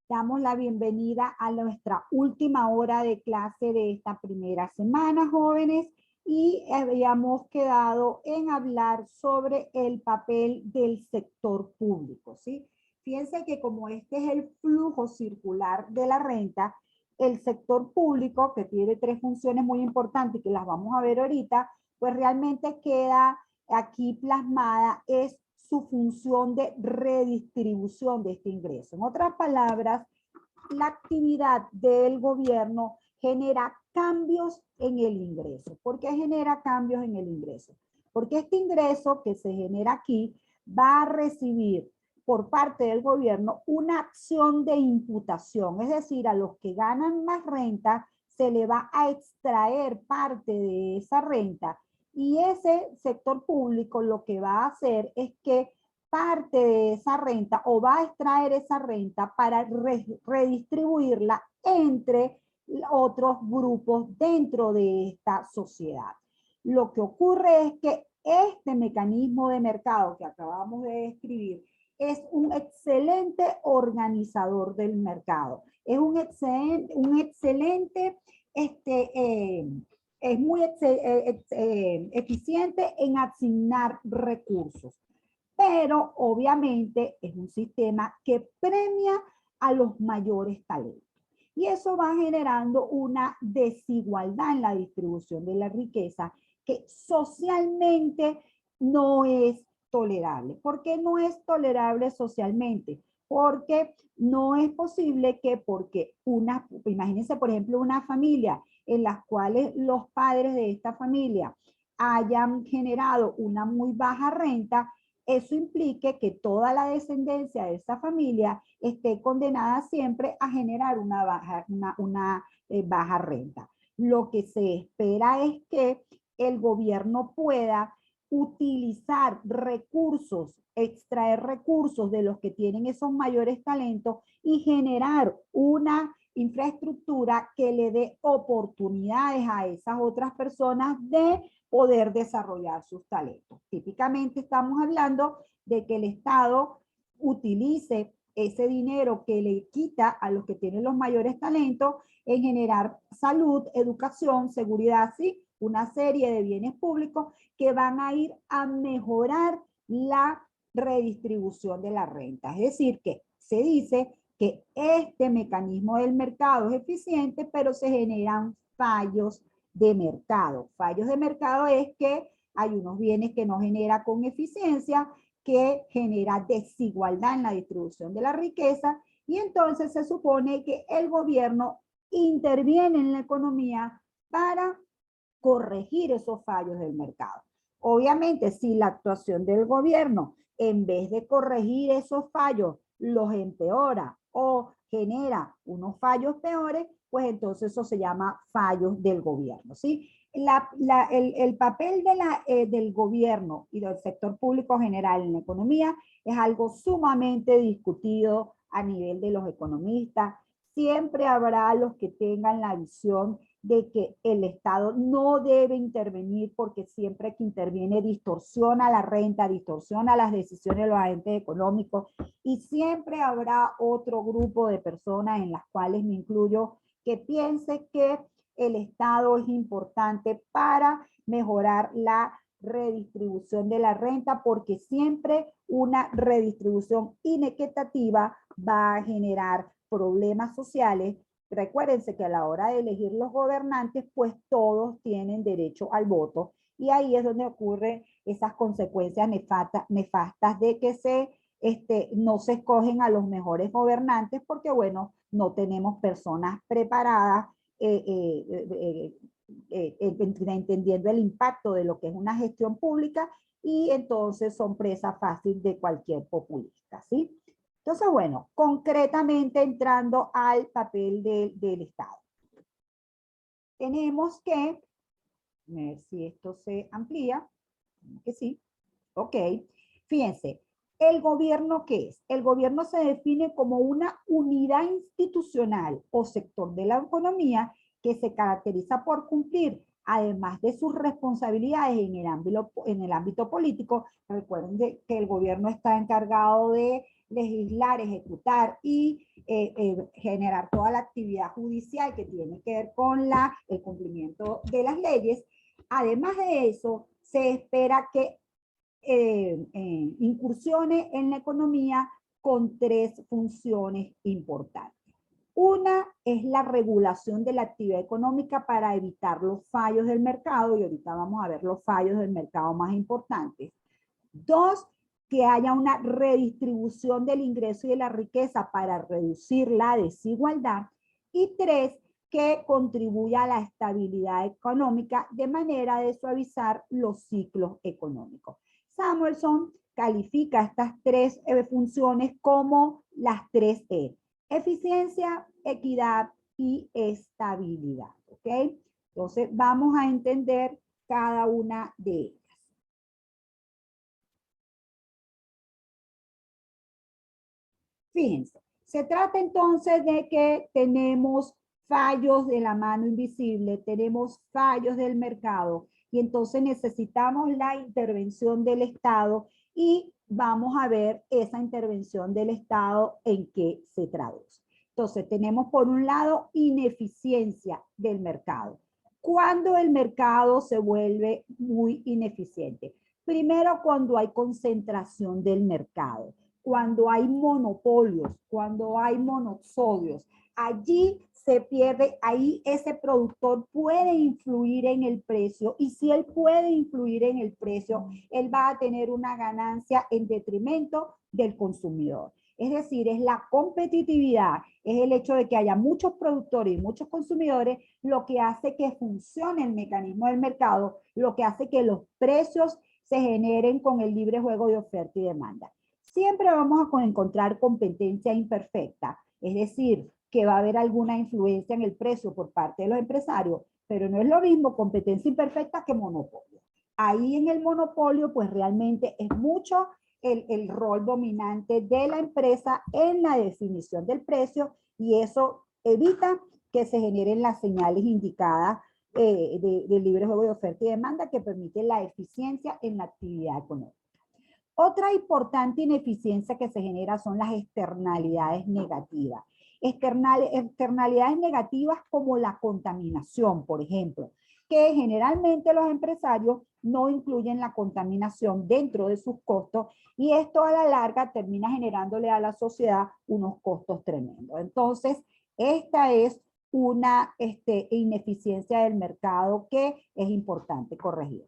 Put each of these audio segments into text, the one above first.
Damos la bienvenida a nuestra última hora de clase de esta primera semana, jóvenes, y habíamos quedado en hablar sobre el papel del sector público, ¿sí? Fíjense que como este es el flujo circular de la renta, el sector público, que tiene tres funciones muy importantes y que las vamos a ver ahorita, pues realmente queda aquí plasmada es su función de redistribución de este ingreso. En otras palabras, la actividad del gobierno genera cambios en el ingreso. ¿Por qué genera cambios en el ingreso? Porque este ingreso que se genera aquí va a recibir por parte del gobierno una acción de imputación, es decir, a los que ganan más renta se le va a extraer parte de esa renta y ese sector público lo que va a hacer es que parte de esa renta o va a extraer esa renta para redistribuirla entre otros grupos dentro de esta sociedad. Lo que ocurre es que este mecanismo de mercado que acabamos de describir es un excelente organizador del mercado. Es un excelente es muy eficiente en asignar recursos. Pero obviamente es un sistema que premia a los mayores talentos. Y eso va generando una desigualdad en la distribución de la riqueza que socialmente no es tolerable. ¿Por qué no es tolerable socialmente? Porque no es posible que imagínense por ejemplo una familia en las cuales los padres de esta familia hayan generado una muy baja renta, eso implique que toda la descendencia de esa familia esté condenada siempre a generar una baja renta. Lo que se espera es que el gobierno pueda utilizar recursos, extraer recursos de los que tienen esos mayores talentos y generar una infraestructura que le dé oportunidades a esas otras personas de poder desarrollar sus talentos. Típicamente estamos hablando de que el Estado utilice ese dinero que le quita a los que tienen los mayores talentos en generar salud, educación, seguridad, sí, una serie de bienes públicos que van a ir a mejorar la redistribución de la renta. Es decir, que se dice que este mecanismo del mercado es eficiente, pero se generan fallos de mercado. Fallos de mercado es que hay unos bienes que no genera con eficiencia, que genera desigualdad en la distribución de la riqueza y entonces se supone que el gobierno interviene en la economía para corregir esos fallos del mercado. Obviamente, si la actuación del gobierno, en vez de corregir esos fallos, los empeora o genera unos fallos peores, pues entonces eso se llama fallos del gobierno, ¿sí? El papel del gobierno y del sector público general en la economía es algo sumamente discutido a nivel de los economistas. Siempre habrá los que tengan la visión de que el Estado no debe intervenir porque siempre que interviene distorsiona la renta, distorsiona las decisiones de los agentes económicos y siempre habrá otro grupo de personas en las cuales me incluyo que piense que el Estado es importante para mejorar la redistribución de la renta porque siempre una redistribución inequitativa va a generar problemas sociales. Recuérdense que a la hora de elegir los gobernantes, pues todos tienen derecho al voto y ahí es donde ocurren esas consecuencias nefastas de que no se escogen a los mejores gobernantes porque, bueno, no tenemos personas preparadas entendiendo el impacto de lo que es una gestión pública y entonces son presa fácil de cualquier populista, ¿sí? Entonces, bueno, concretamente entrando al papel del Estado. Tenemos que, a ver si esto se amplía, que sí, ok. Fíjense, ¿el gobierno qué es? El gobierno se define como una unidad institucional o sector de la economía que se caracteriza por cumplir, además de sus responsabilidades en el ámbito político. Recuerden que el gobierno está encargado de legislar, ejecutar y generar toda la actividad judicial que tiene que ver con el cumplimiento de las leyes. Además de eso, se espera que incursione en la economía con tres funciones importantes. Una es la regulación de la actividad económica para evitar los fallos del mercado, y ahorita vamos a ver los fallos del mercado más importantes. Dos, que haya una redistribución del ingreso y de la riqueza para reducir la desigualdad. Y tres, que contribuya a la estabilidad económica de manera de suavizar los ciclos económicos. Samuelson califica estas tres funciones como las 3 E: eficiencia, equidad y estabilidad. ¿Ok? Entonces vamos a entender cada una de ellas. Fíjense, se trata entonces de que tenemos fallos de la mano invisible, tenemos fallos del mercado y entonces necesitamos la intervención del Estado y vamos a ver esa intervención del Estado en qué se traduce. Entonces tenemos por un lado ineficiencia del mercado. ¿Cuándo el mercado se vuelve muy ineficiente? Primero, cuando hay concentración del mercado, cuando hay monopolios, cuando hay monosodios. Allí se pierde, ahí ese productor puede influir en el precio y si él puede influir en el precio, él va a tener una ganancia en detrimento del consumidor. Es decir, es la competitividad, es el hecho de que haya muchos productores y muchos consumidores lo que hace que funcione el mecanismo del mercado, lo que hace que los precios se generen con el libre juego de oferta y demanda. Siempre vamos a encontrar competencia imperfecta, es decir, que va a haber alguna influencia en el precio por parte de los empresarios, pero no es lo mismo competencia imperfecta que monopolio. Ahí en el monopolio, pues realmente es mucho el rol dominante de la empresa en la definición del precio y eso evita que se generen las señales indicadas de libre juego de oferta y demanda que permiten la eficiencia en la actividad económica. Otra importante ineficiencia que se genera son las externalidades negativas. Externalidades negativas como la contaminación, por ejemplo, que generalmente los empresarios no incluyen la contaminación dentro de sus costos y esto a la larga termina generándole a la sociedad unos costos tremendos. Entonces, esta es una ineficiencia del mercado que es importante corregir.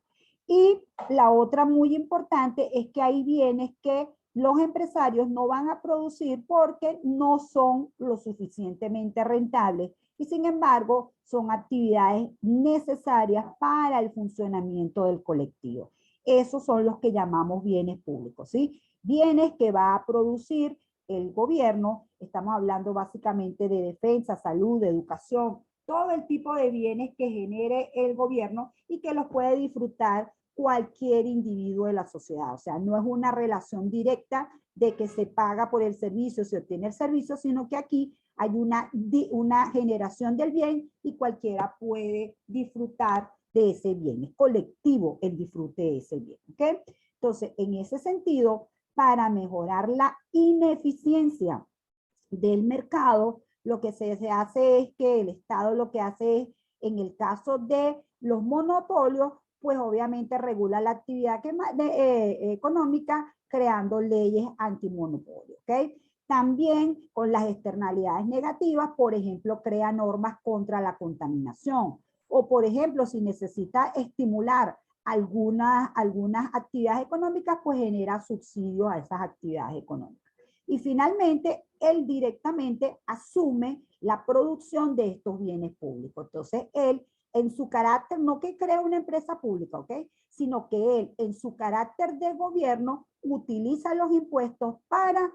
Y la otra muy importante es que hay bienes que los empresarios no van a producir porque no son lo suficientemente rentables y sin embargo son actividades necesarias para el funcionamiento del colectivo. Esos son los que llamamos bienes públicos, ¿sí? Bienes que va a producir el gobierno, estamos hablando básicamente de defensa, salud, de educación, todo el tipo de bienes que genere el gobierno y que los puede disfrutar cualquier individuo de la sociedad. O sea, no es una relación directa de que se paga por el servicio, se obtiene el servicio, sino que aquí hay una generación del bien y cualquiera puede disfrutar de ese bien. Es colectivo el disfrute de ese bien. ¿Okay? Entonces, en ese sentido, para mejorar la ineficiencia del mercado, lo que se hace es que el Estado lo que hace es, en el caso de los monopolios, pues obviamente regula la actividad económica creando leyes antimonopolio, ¿ok? También con las externalidades negativas, por ejemplo, crea normas contra la contaminación. O, por ejemplo, si necesita estimular algunas actividades económicas, pues genera subsidios a esas actividades económicas. Y finalmente, él directamente asume la producción de estos bienes públicos. Entonces, él, en su carácter, no que crea una empresa pública, ¿ok? Sino que él, en su carácter de gobierno, utiliza los impuestos para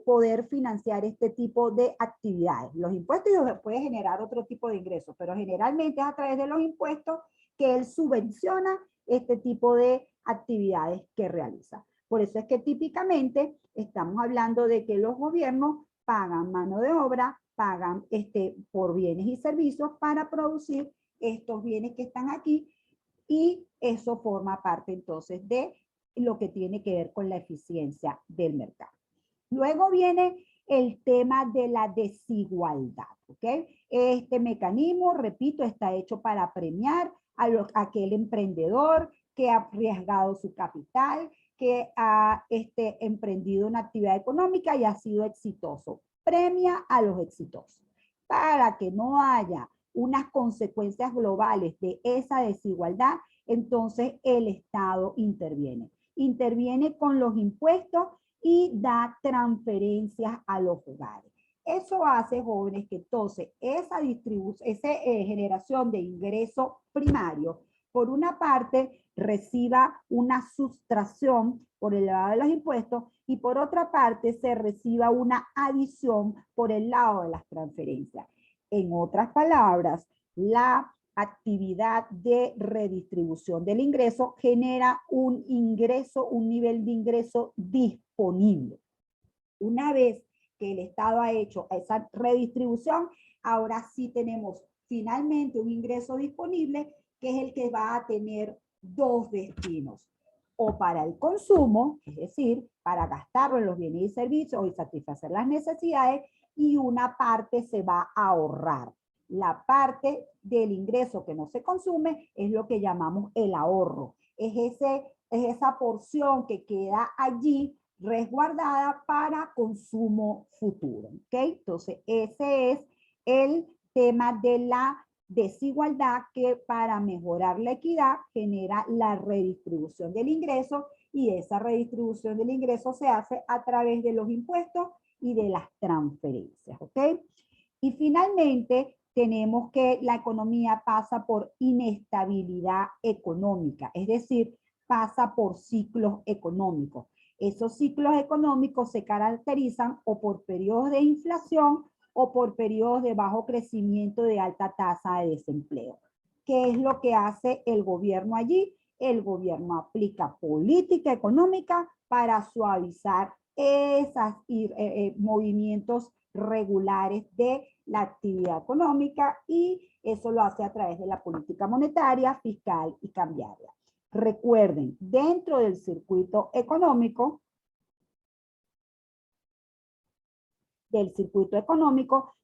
poder financiar este tipo de actividades. Los impuestos puede generar otro tipo de ingresos, pero generalmente es a través de los impuestos que él subvenciona este tipo de actividades que realiza. Por eso es que típicamente estamos hablando de que los gobiernos pagan mano de obra, pagan por bienes y servicios para producir estos bienes que están aquí y eso forma parte entonces de lo que tiene que ver con la eficiencia del mercado. Luego viene el tema de la desigualdad, ¿ok? Este mecanismo, repito, está hecho para premiar a aquel emprendedor que ha arriesgado su capital, que ha emprendido una actividad económica y ha sido exitoso. Premia a los exitosos. Para que no haya unas consecuencias globales de esa desigualdad, entonces el Estado interviene. Interviene con los impuestos y da transferencias a los hogares. Eso hace, jóvenes, que entonces esa distribución, esa generación de ingreso primario, por una parte, reciba una sustracción por el lado de los impuestos y por otra parte se reciba una adición por el lado de las transferencias. En otras palabras, la actividad de redistribución del ingreso genera un ingreso, un nivel de ingreso disponible. Una vez que el Estado ha hecho esa redistribución, ahora sí tenemos finalmente un ingreso disponible que es el que va a tener dos destinos. O para el consumo, es decir, para gastarlo en los bienes y servicios y satisfacer las necesidades, y una parte se va a ahorrar. La parte del ingreso que no se consume es lo que llamamos el ahorro. Es esa porción que queda allí resguardada para consumo futuro. ¿Ok? Entonces, ese es el tema de la desigualdad que para mejorar la equidad genera la redistribución del ingreso, y esa redistribución del ingreso se hace a través de los impuestos y de las transferencias. ¿Ok? Y finalmente tenemos que la economía pasa por inestabilidad económica, es decir, pasa por ciclos económicos. Esos ciclos económicos se caracterizan o por periodos de inflación o por periodos de bajo crecimiento de alta tasa de desempleo. ¿Qué es lo que hace el gobierno allí? El gobierno aplica política económica para suavizar esos movimientos regulares de la actividad económica, y eso lo hace a través de la política monetaria, fiscal y cambiaria. Recuerden, dentro del circuito económico,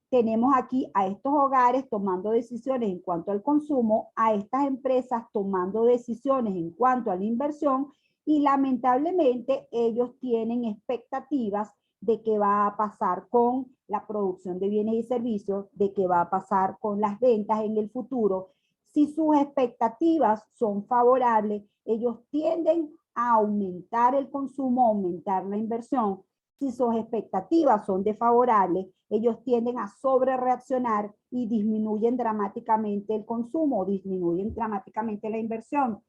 tenemos aquí a estos hogares tomando decisiones en cuanto al consumo, a estas empresas tomando decisiones en cuanto a la inversión, y lamentablemente ellos tienen expectativas de qué va a pasar con la producción de bienes y servicios, de qué va a pasar con las ventas en el futuro. Si sus expectativas son favorables, ellos tienden a aumentar el consumo, aumentar la inversión. Si sus expectativas son desfavorables, ellos tienden a sobrereaccionar y disminuyen dramáticamente el consumo, disminuyen dramáticamente la inversión.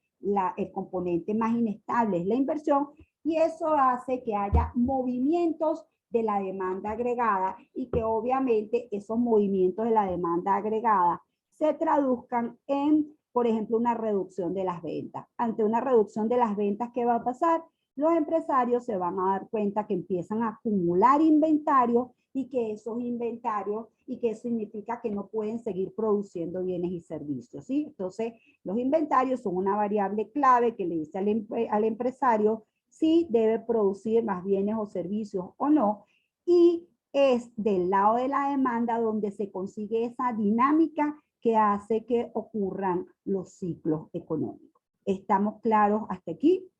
El componente más inestable es la inversión, y eso hace que haya movimientos de la demanda agregada, y que obviamente esos movimientos de la demanda agregada se traduzcan en, por ejemplo, una reducción de las ventas. Ante una reducción de las ventas, ¿qué va a pasar? Los empresarios se van a dar cuenta que empiezan a acumular inventario, y que esos inventarios, y que eso significa que no pueden seguir produciendo bienes y servicios, ¿sí? Entonces, los inventarios son una variable clave que le dice al empresario si debe producir más bienes o servicios o no, y es del lado de la demanda donde se consigue esa dinámica que hace que ocurran los ciclos económicos. ¿Estamos claros hasta aquí?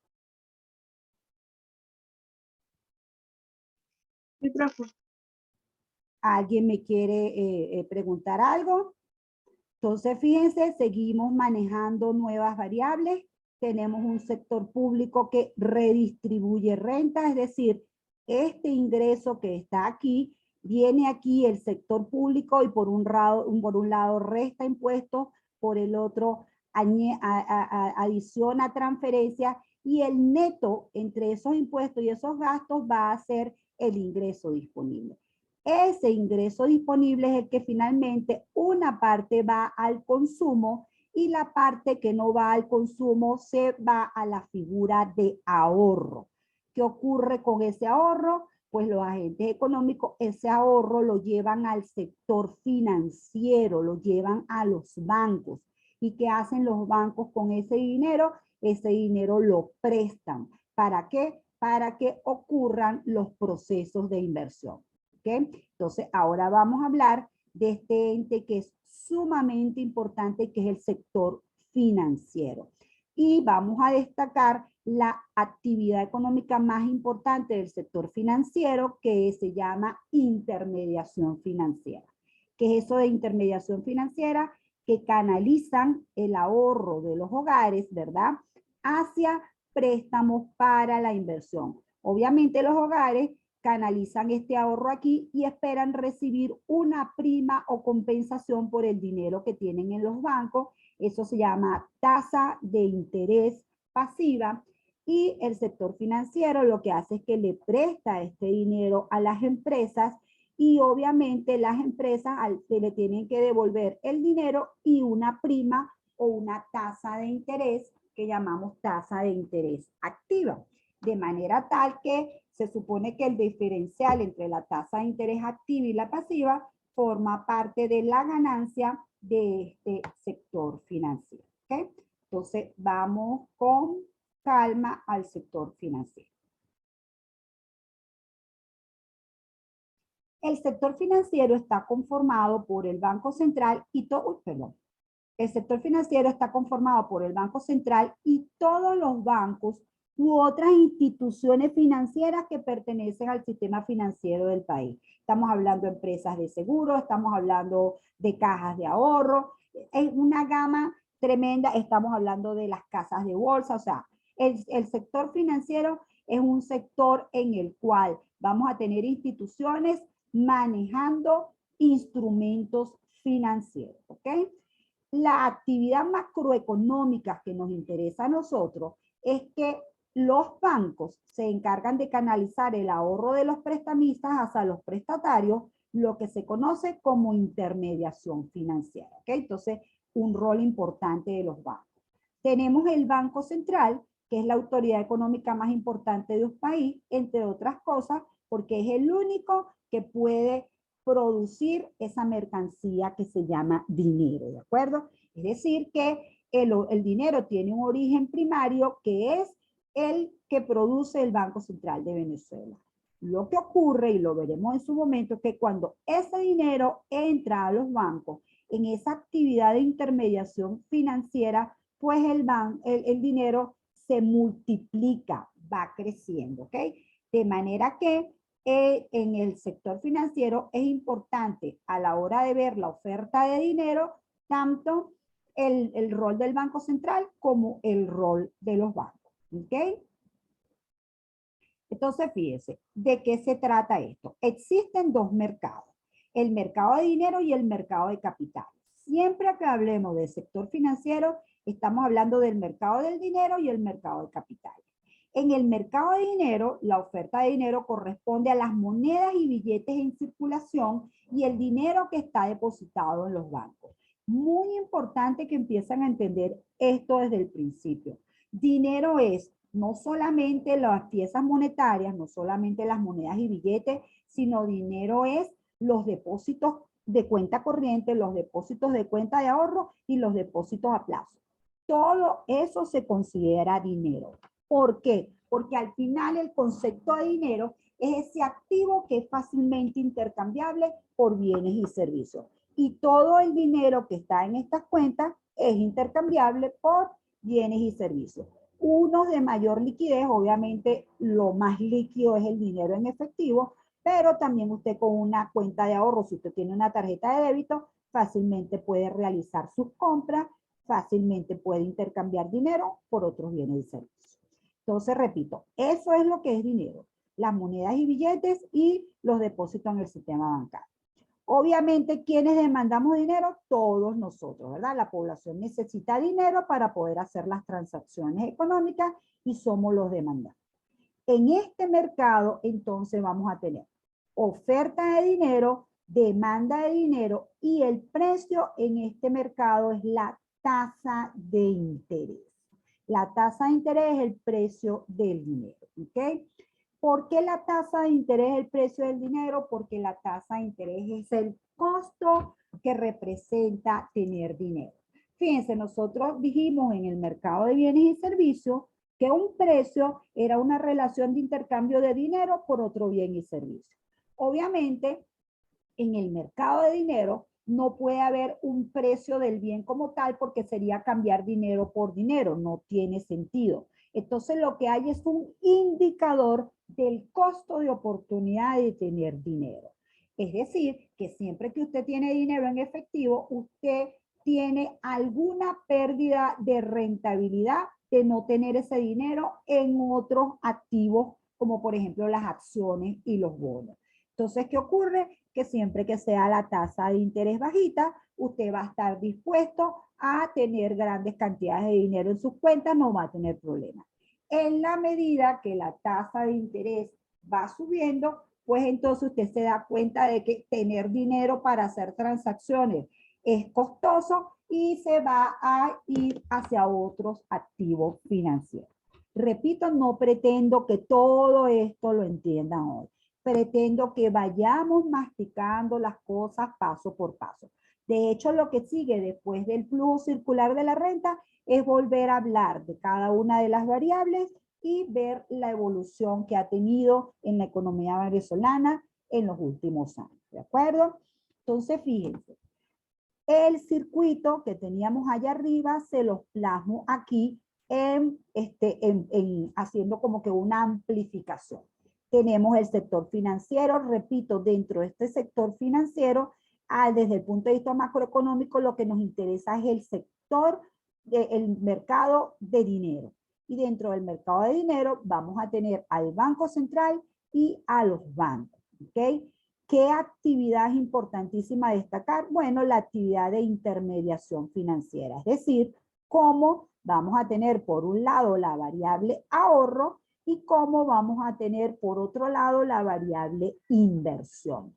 Sí, profe. ¿Alguien me quiere preguntar algo? Entonces, fíjense, seguimos manejando nuevas variables. Tenemos un sector público que redistribuye renta, es decir, este ingreso que está aquí, viene aquí el sector público y por un lado resta impuestos, por el otro adiciona transferencias, y el neto entre esos impuestos y esos gastos va a ser el ingreso disponible. Ese ingreso disponible es el que finalmente una parte va al consumo, y la parte que no va al consumo se va a la figura de ahorro. ¿Qué ocurre con ese ahorro? Pues los agentes económicos ese ahorro lo llevan al sector financiero, lo llevan a los bancos. ¿Y qué hacen los bancos con ese dinero? Ese dinero lo prestan. ¿Para qué? para que ocurran los procesos de inversión. ¿Ok? Entonces, ahora vamos a hablar de este ente que es sumamente importante, que es el sector financiero. Y vamos a destacar la actividad económica más importante del sector financiero, que se llama intermediación financiera. ¿Qué es eso de intermediación financiera? Que canalizan el ahorro de los hogares, ¿verdad?, hacia préstamos para la inversión. Obviamente los hogares canalizan este ahorro aquí y esperan recibir una prima o compensación por el dinero que tienen en los bancos. Eso se llama tasa de interés pasiva. Y el sector financiero lo que hace es que le presta este dinero a las empresas y obviamente las empresas se le tienen que devolver el dinero y una prima o una tasa de interés que llamamos tasa de interés activa. De manera tal que se supone que el diferencial entre la tasa de interés activa y la pasiva forma parte de la ganancia de este sector financiero. ¿Okay? Entonces vamos con calma al sector financiero. El sector financiero está conformado por el Banco Central y todo, el sector financiero está conformado por el Banco Central y todos los bancos u otras instituciones financieras que pertenecen al sistema financiero del país. Estamos hablando de empresas de seguro, estamos hablando de cajas de ahorro, es una gama tremenda, estamos hablando de las casas de bolsa, o sea, el sector financiero es un sector en el cual vamos a tener instituciones manejando instrumentos financieros, ¿ok? La actividad macroeconómica que nos interesa a nosotros es que los bancos se encargan de canalizar el ahorro de los prestamistas hacia los prestatarios, lo que se conoce como intermediación financiera, ¿ok? Entonces, un rol importante de los bancos. Tenemos el Banco Central, que es la autoridad económica más importante de un país, entre otras cosas, porque es el único que puede producir esa mercancía que se llama dinero, ¿de acuerdo? Es decir, que el dinero tiene un origen primario que es el que produce el Banco Central de Venezuela. Lo que ocurre, y lo veremos en su momento, es que cuando ese dinero entra a los bancos en esa actividad de intermediación financiera, pues el dinero se multiplica, va creciendo, ¿ok? De manera que en el sector financiero es importante a la hora de ver la oferta de dinero, tanto el rol del Banco Central como el rol de los bancos. ¿Ok? Entonces, fíjense, ¿de qué se trata esto? Existen dos mercados, el mercado de dinero y el mercado de capital. Siempre que hablemos del sector financiero, estamos hablando del mercado del dinero y el mercado de capital. En el mercado de dinero, la oferta de dinero corresponde a las monedas y billetes en circulación y el dinero que está depositado en los bancos. Muy importante que empiecen a entender esto desde el principio. Dinero es no solamente las piezas monetarias, no solamente las monedas y billetes, sino dinero es los depósitos de cuenta corriente, los depósitos de cuenta de ahorro y los depósitos a plazo. Todo eso se considera dinero. ¿Por qué? Porque al final el concepto de dinero es ese activo que es fácilmente intercambiable por bienes y servicios. Y todo el dinero que está en estas cuentas es intercambiable por bienes y servicios. Unos de mayor liquidez, obviamente lo más líquido es el dinero en efectivo, pero también usted con una cuenta de ahorro, si usted tiene una tarjeta de débito, fácilmente puede realizar sus compras, fácilmente puede intercambiar dinero por otros bienes y servicios. Entonces, repito, eso es lo que es dinero, las monedas y billetes y los depósitos en el sistema bancario. Obviamente, ¿quiénes demandamos dinero? Todos nosotros, ¿verdad? La población necesita dinero para poder hacer las transacciones económicas y somos los demandantes. En este mercado, entonces, vamos a tener oferta de dinero, demanda de dinero y el precio en este mercado es la tasa de interés. La tasa de interés es el precio del dinero, ¿ok? ¿Por qué la tasa de interés es el precio del dinero? Porque la tasa de interés es el costo que representa tener dinero. Fíjense, nosotros dijimos en el mercado de bienes y servicios que un precio era una relación de intercambio de dinero por otro bien y servicio. Obviamente, en el mercado de dinero no puede haber un precio del bien como tal porque sería cambiar dinero por dinero, no tiene sentido. Entonces lo que hay es un indicador del costo de oportunidad de tener dinero. Es decir, que siempre que usted tiene dinero en efectivo, usted tiene alguna pérdida de rentabilidad de no tener ese dinero en otros activos, como por ejemplo las acciones y los bonos. Entonces, ¿qué ocurre? Que siempre que sea la tasa de interés bajita, usted va a estar dispuesto a tener grandes cantidades de dinero en sus cuentas, no va a tener problemas. En la medida que la tasa de interés va subiendo, pues entonces usted se da cuenta de que tener dinero para hacer transacciones es costoso y se va a ir hacia otros activos financieros. Repito, no pretendo que todo esto lo entiendan hoy. Pretendo que vayamos masticando las cosas paso por paso. De hecho, lo que sigue después del flujo circular de la renta es volver a hablar de cada una de las variables y ver la evolución que ha tenido en la economía venezolana en los últimos años. ¿De acuerdo? Entonces, fíjense, el circuito que teníamos allá arriba se los plasmo aquí haciendo como que una amplificación. Tenemos el sector financiero, repito, dentro de este sector financiero, desde el punto de vista macroeconómico, lo que nos interesa es el sector del mercado de dinero. Y dentro del mercado de dinero vamos a tener al Banco Central y a los bancos, ¿ok? ¿Qué actividad es importantísima destacar? Bueno, la actividad de intermediación financiera, es decir, cómo vamos a tener por un lado la variable ahorro y cómo vamos a tener por otro lado la variable inversión.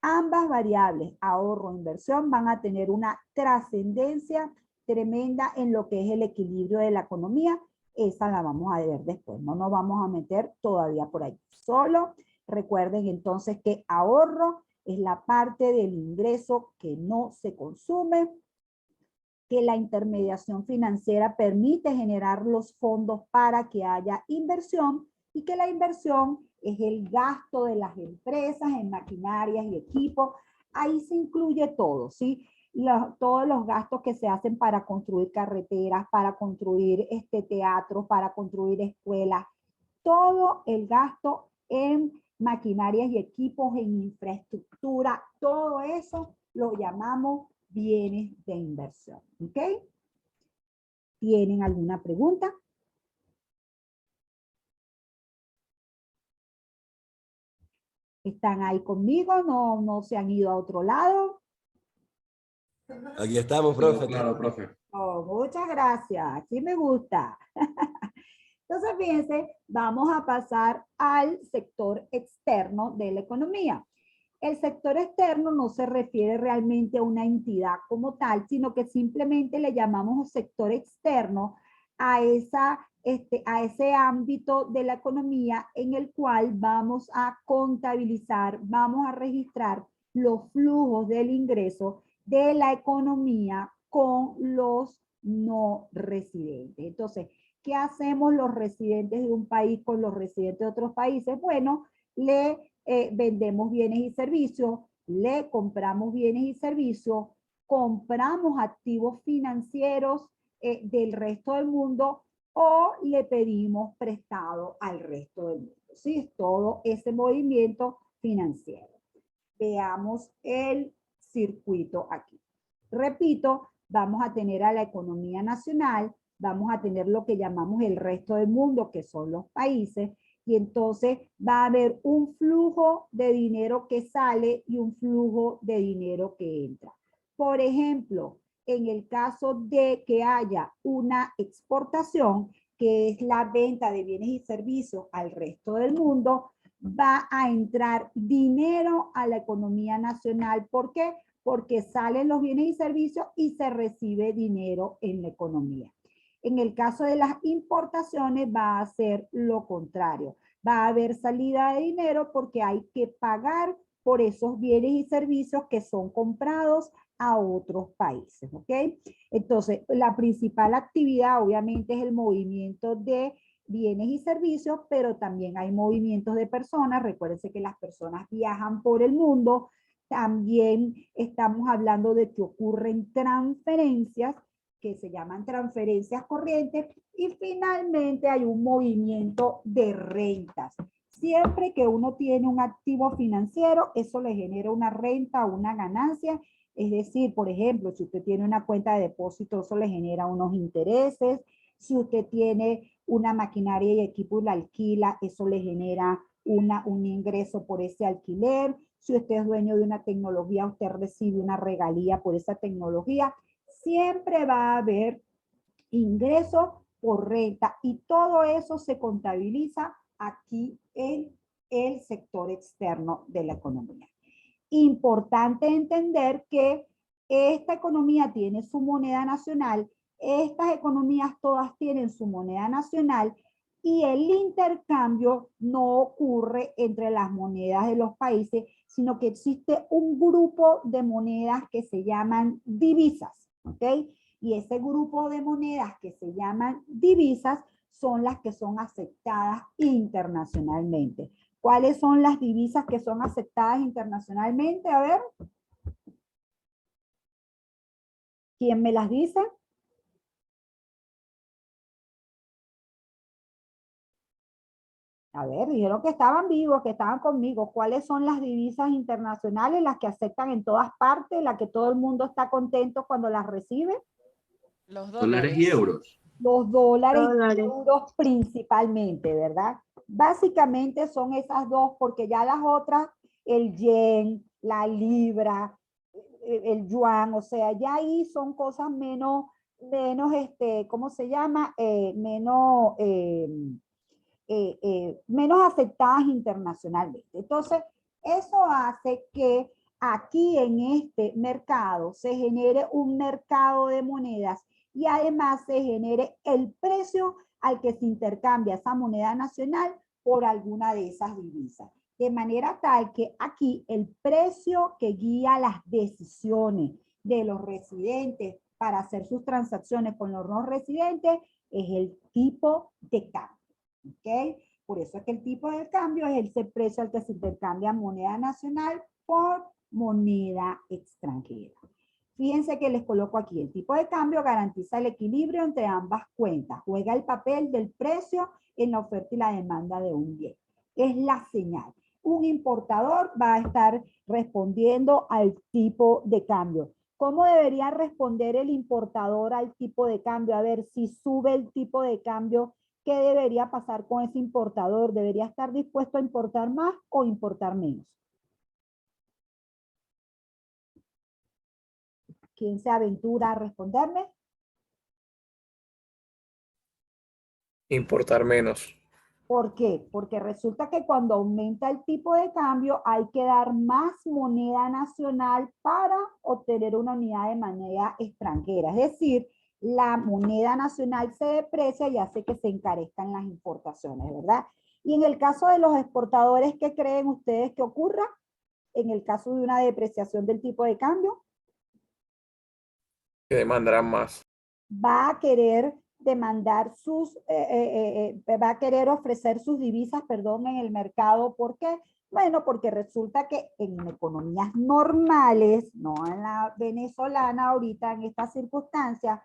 Ambas variables, ahorro e inversión, van a tener una trascendencia tremenda en lo que es el equilibrio de la economía. Esa la vamos a ver después, no nos vamos a meter todavía por ahí. Solo recuerden entonces que ahorro es la parte del ingreso que no se consume, que la intermediación financiera permite generar los fondos para que haya inversión y que la inversión es el gasto de las empresas en maquinarias y equipos. Ahí se incluye todo, ¿sí? Todos los gastos que se hacen para construir carreteras, para construir teatros, para construir escuelas, todo el gasto en maquinarias y equipos, en infraestructura, todo eso lo llamamos bienes de inversión. ¿Ok? ¿Tienen alguna pregunta? ¿Están ahí conmigo? ¿No se han ido a otro lado? Aquí estamos, profe. Claro, profe. Oh, muchas gracias. Aquí me gusta. Entonces, fíjense, vamos a pasar al sector externo de la economía. El sector externo no se refiere realmente a una entidad como tal, sino que simplemente le llamamos sector externo a ese ámbito de la economía en el cual vamos a contabilizar, vamos a registrar los flujos del ingreso de la economía con los no residentes. Entonces, ¿qué hacemos los residentes de un país con los residentes de otros países? Bueno, vendemos bienes y servicios, le compramos bienes y servicios, compramos activos financieros del resto del mundo o le pedimos prestado al resto del mundo. ¿Sí? Todo ese movimiento financiero. Veamos el circuito aquí. Repito, vamos a tener a la economía nacional, vamos a tener lo que llamamos el resto del mundo, que son los países, y entonces va a haber un flujo de dinero que sale y un flujo de dinero que entra. Por ejemplo, en el caso de que haya una exportación, que es la venta de bienes y servicios al resto del mundo, va a entrar dinero a la economía nacional. ¿Por qué? Porque salen los bienes y servicios y se recibe dinero en la economía. En el caso de las importaciones va a ser lo contrario. Va a haber salida de dinero porque hay que pagar por esos bienes y servicios que son comprados a otros países, ¿ok? Entonces, la principal actividad obviamente es el movimiento de bienes y servicios, pero también hay movimientos de personas. Recuérdense que las personas viajan por el mundo. También estamos hablando de que ocurren transferencias, que se llaman transferencias corrientes, y finalmente hay un movimiento de rentas. Siempre que uno tiene un activo financiero, eso le genera una renta o una ganancia. Es decir, por ejemplo, si usted tiene una cuenta de depósito, eso le genera unos intereses. Si usted tiene una maquinaria y equipo y la alquila, eso le genera un ingreso por ese alquiler. Si usted es dueño de una tecnología, usted recibe una regalía por esa tecnología. Siempre va a haber ingreso por renta y todo eso se contabiliza aquí en el sector externo de la economía. Importante entender que esta economía tiene su moneda nacional, estas economías todas tienen su moneda nacional y el intercambio no ocurre entre las monedas de los países, sino que existe un grupo de monedas que se llaman divisas, ¿ok? Y ese grupo de monedas que se llaman divisas son las que son aceptadas internacionalmente. ¿Cuáles son las divisas que son aceptadas internacionalmente? A ver. ¿Quién me las dice? A ver, dijeron que estaban vivos, que estaban conmigo. ¿Cuáles son las divisas internacionales, las que aceptan en todas partes, las que todo el mundo está contento cuando las recibe? Los Dólares y dólares. euros. Los dólares y Dólares. euros principalmente, ¿verdad? Básicamente son esas dos, porque ya las otras, el yen, la libra, el yuan, o sea, ya ahí son cosas menos, ¿cómo se llama? Menos aceptadas internacionalmente. Entonces, eso hace que aquí en este mercado se genere un mercado de monedas y además se genere el precio al que se intercambia esa moneda nacional por alguna de esas divisas. De manera tal que aquí el precio que guía las decisiones de los residentes para hacer sus transacciones con los no residentes es el tipo de cambio. ¿Ok? Por eso es que el tipo de cambio es el precio al que se intercambia moneda nacional por moneda extranjera. Fíjense que les coloco aquí, el tipo de cambio garantiza el equilibrio entre ambas cuentas, juega el papel del precio en la oferta y la demanda de un bien. Es la señal. Un importador va a estar respondiendo al tipo de cambio. ¿Cómo debería responder el importador al tipo de cambio? A ver, si sube el tipo de cambio, ¿qué debería pasar con ese importador? ¿Debería estar dispuesto a importar más o importar menos? ¿Quién se aventura a responderme? Importar menos. ¿Por qué? Porque resulta que cuando aumenta el tipo de cambio hay que dar más moneda nacional para obtener una unidad de moneda extranjera. Es decir, la moneda nacional se deprecia y hace que se encarezcan las importaciones, ¿verdad? Y en el caso de los exportadores, ¿qué creen ustedes que ocurra en el caso de una depreciación del tipo de cambio? Que demandarán más. Va a querer demandar va a querer ofrecer sus divisas, perdón, en el mercado. ¿Por qué? Bueno, porque resulta que en economías normales, no en la venezolana ahorita en estas circunstancias,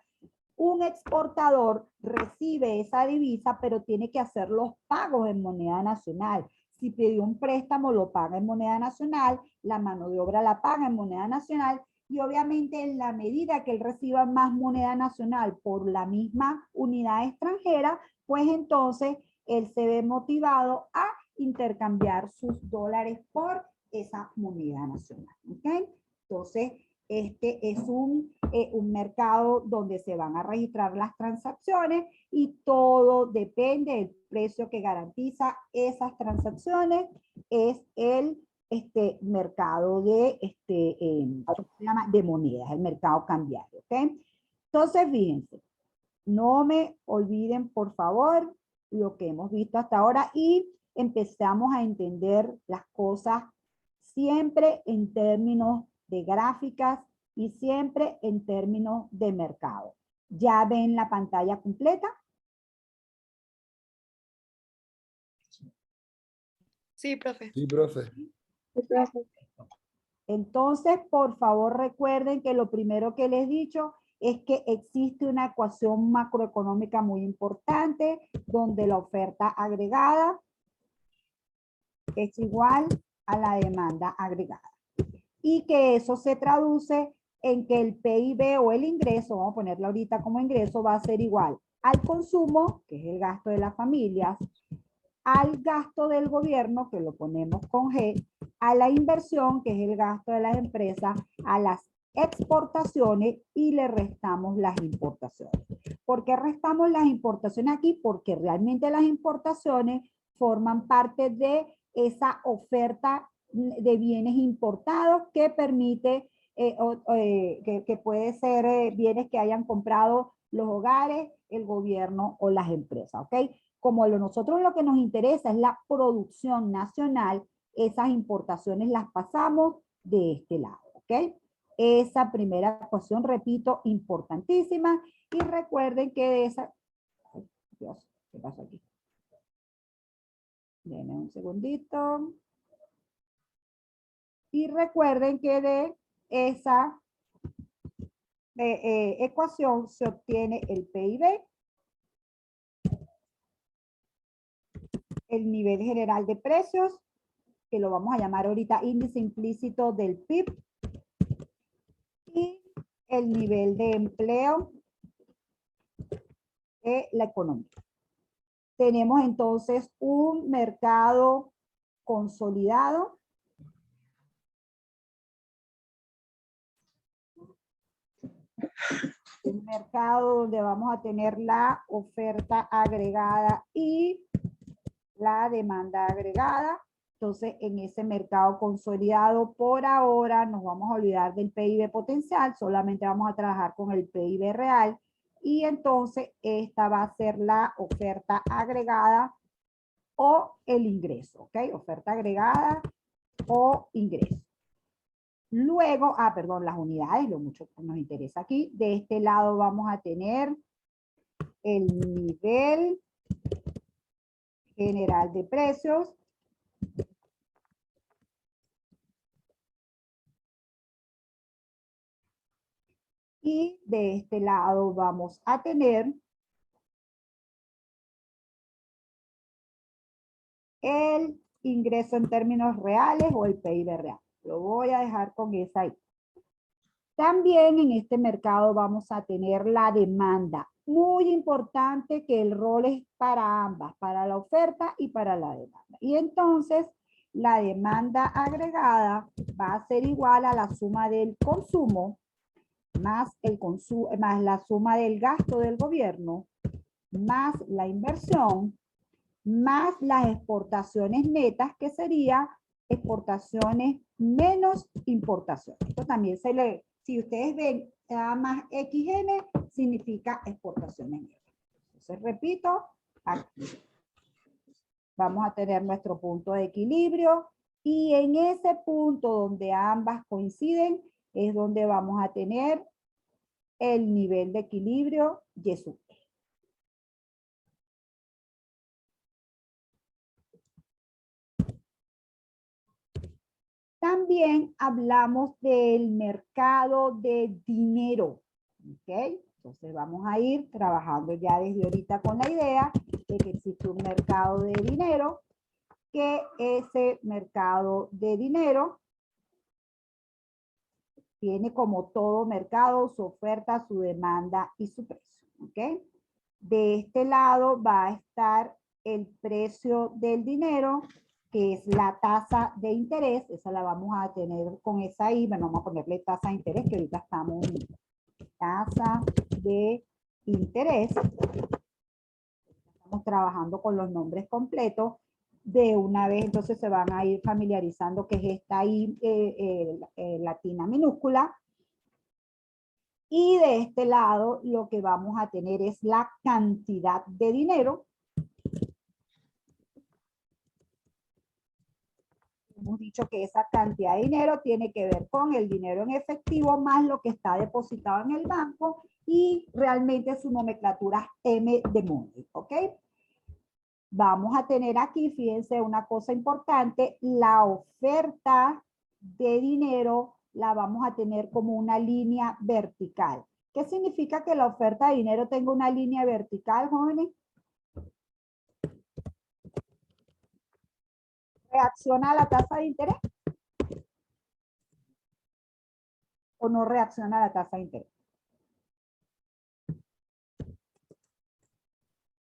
un exportador recibe esa divisa, pero tiene que hacer los pagos en moneda nacional. Si pidió un préstamo, lo paga en moneda nacional, la mano de obra la paga en moneda nacional, y obviamente en la medida que él reciba más moneda nacional por la misma unidad extranjera, pues entonces él se ve motivado a intercambiar sus dólares por esa moneda nacional. ¿Ok? Entonces, este es un mercado donde se van a registrar las transacciones y todo depende del precio que garantiza esas transacciones. Es el mercado de, ¿cómo se llama? De monedas, el mercado cambiario. ¿Ok? Entonces, fíjense, no me olviden, por favor, lo que hemos visto hasta ahora y empezamos a entender las cosas siempre en términos de gráficas y siempre en términos de mercado. ¿Ya ven la pantalla completa? Sí, profe. Sí, profe. Entonces, por favor, recuerden que lo primero que les he dicho es que existe una ecuación macroeconómica muy importante donde la oferta agregada es igual a la demanda agregada. Y que eso se traduce en que el PIB o el ingreso, vamos a ponerlo ahorita como ingreso, va a ser igual al consumo, que es el gasto de las familias, al gasto del gobierno, que lo ponemos con G, a la inversión, que es el gasto de las empresas, a las exportaciones y le restamos las importaciones. ¿Por qué restamos las importaciones aquí? Porque realmente las importaciones forman parte de esa oferta de bienes importados que permite, que puede ser bienes que hayan comprado los hogares, el gobierno o las empresas, ¿ok? Como nosotros lo que nos interesa es la producción nacional, esas importaciones las pasamos de este lado, ¿ok? Esa primera ecuación, repito, importantísima. Y recuerden que de esa... Ay, Dios, ¿qué pasó aquí? Denme un segundito. Y recuerden que de esa ecuación se obtiene el PIB, el nivel general de precios, que lo vamos a llamar ahorita índice implícito del PIB, y el nivel de empleo de la economía. Tenemos entonces un mercado consolidado. Un mercado donde vamos a tener la oferta agregada y la demanda agregada. Entonces, en ese mercado consolidado, por ahora nos vamos a olvidar del PIB potencial, solamente vamos a trabajar con el PIB real. Y entonces, esta va a ser la oferta agregada o el ingreso, ¿ok? Oferta agregada o ingreso. Luego, perdón, las unidades, lo mucho que nos interesa aquí. De este lado vamos a tener el nivel general de precios. Y de este lado vamos a tener el ingreso en términos reales o el PIB real. Lo voy a dejar con esa ahí. También en este mercado vamos a tener la demanda. Muy importante que el rol es para ambas, para la oferta y para la demanda. Y entonces la demanda agregada va a ser igual a la suma del consumo más la suma del gasto del gobierno, más la inversión, más las exportaciones netas, que sería exportaciones menos importaciones. Esto también se lee. Si ustedes ven A más XN, significa exportaciones netas. Entonces, repito, aquí vamos a tener nuestro punto de equilibrio y en ese punto donde ambas coinciden es donde vamos a tener el nivel de equilibrio Y sub E. También hablamos del mercado de dinero, ¿ok? Entonces vamos a ir trabajando ya desde ahorita con la idea de que existe un mercado de dinero, que ese mercado de dinero tiene como todo mercado su oferta, su demanda y su precio, ¿ok? De este lado va a estar el precio del dinero, que es la tasa de interés. Esa la vamos a tener con esa I. Bueno, vamos a ponerle tasa de interés, que ahorita estamos en tasa de interés. Estamos trabajando con los nombres completos. De una vez, entonces se van a ir familiarizando que es esta I latina minúscula. Y de este lado lo que vamos a tener es la cantidad de dinero. Hemos dicho que esa cantidad de dinero tiene que ver con el dinero en efectivo más lo que está depositado en el banco y realmente su nomenclatura M de money, ¿ok? vamos a tener aquí, fíjense, una cosa importante, la oferta de dinero la vamos a tener como una línea vertical. ¿Qué significa que la oferta de dinero tenga una línea vertical, jóvenes? ¿Reacciona a la tasa de interés? ¿O no reacciona a la tasa de interés?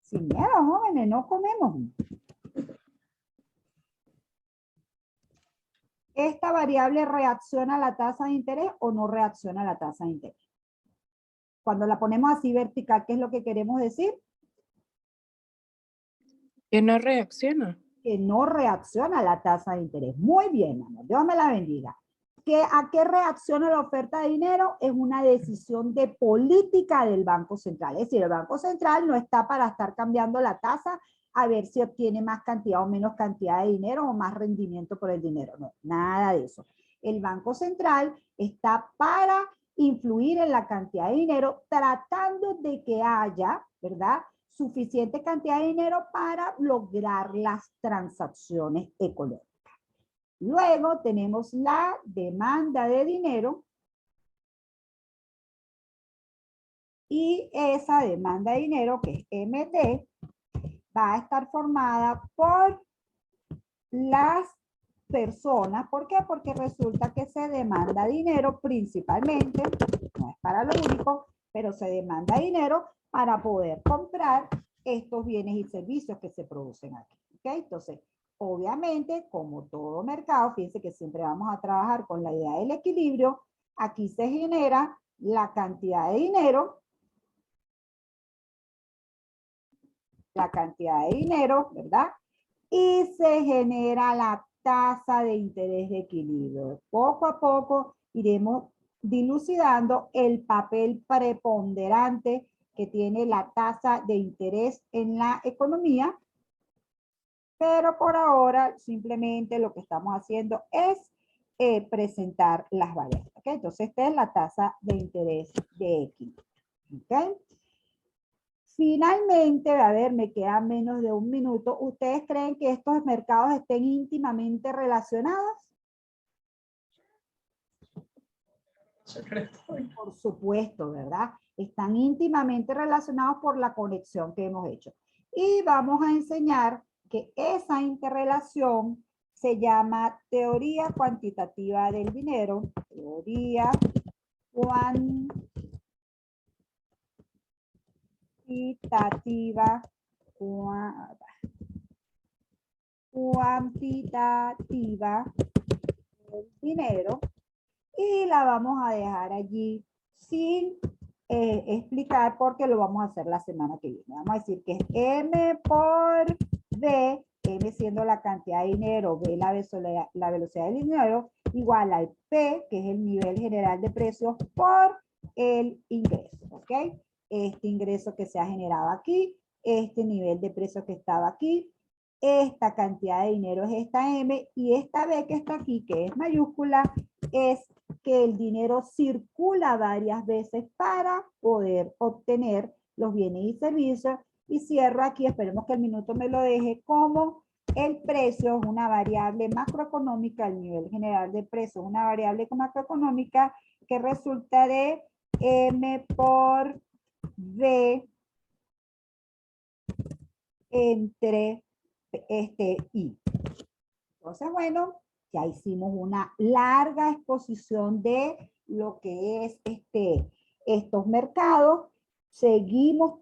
Sin miedo, jóvenes, no comemos. ¿Esta variable reacciona a la tasa de interés o no reacciona a la tasa de interés? Cuando la ponemos así vertical, ¿qué es lo que queremos decir? Que no reacciona. Que no reacciona a la tasa de interés. Muy bien, amor. Dios me la bendiga. ¿A qué reacciona la oferta de dinero? Es una decisión de política del Banco Central. Es decir, el Banco Central no está para estar cambiando la tasa a ver si obtiene más cantidad o menos cantidad de dinero o más rendimiento por el dinero. No, nada de eso. El Banco Central está para influir en la cantidad de dinero tratando de que haya, ¿verdad?, suficiente cantidad de dinero para lograr las transacciones económicas. Luego tenemos la demanda de dinero y esa demanda de dinero, que es MD, va a estar formada por las personas. ¿Por qué? Porque resulta que se demanda dinero principalmente, no es para lo único, pero se demanda dinero para poder comprar estos bienes y servicios que se producen aquí. ¿Ok? Entonces, obviamente, como todo mercado, fíjense que siempre vamos a trabajar con la idea del equilibrio. Aquí se genera la cantidad de dinero, ¿verdad? Y se genera la tasa de interés de equilibrio. Poco a poco iremos dilucidando el papel preponderante que tiene la tasa de interés en la economía, pero por ahora simplemente lo que estamos haciendo es presentar las variables. ¿Okay? Entonces esta es la tasa de interés de equilibrio. ¿Okay? Finalmente, a ver, me queda menos de un minuto. ¿Ustedes creen que estos mercados estén íntimamente relacionados? Por supuesto, ¿verdad? Están íntimamente relacionados por la conexión que hemos hecho. Y vamos a enseñar que esa interrelación se llama teoría cuantitativa del dinero. Teoría cuantitativa del dinero, y la vamos a dejar allí sin explicar porque lo vamos a hacer la semana que viene. Vamos a decir que es M por V, M siendo la cantidad de dinero, V la velocidad del dinero, igual al P, que es el nivel general de precios, por el ingreso, ¿ok? Este ingreso que se ha generado aquí, este nivel de precio que estaba aquí, esta cantidad de dinero es esta M, y esta B que está aquí, que es mayúscula, es que el dinero circula varias veces para poder obtener los bienes y servicios. Y cierro aquí, esperemos que el minuto me lo deje, como el precio es una variable macroeconómica, el nivel general de precio es una variable macroeconómica que resulta de M por V entre I. Entonces, bueno, ya hicimos una larga exposición de lo que es estos mercados. Seguimos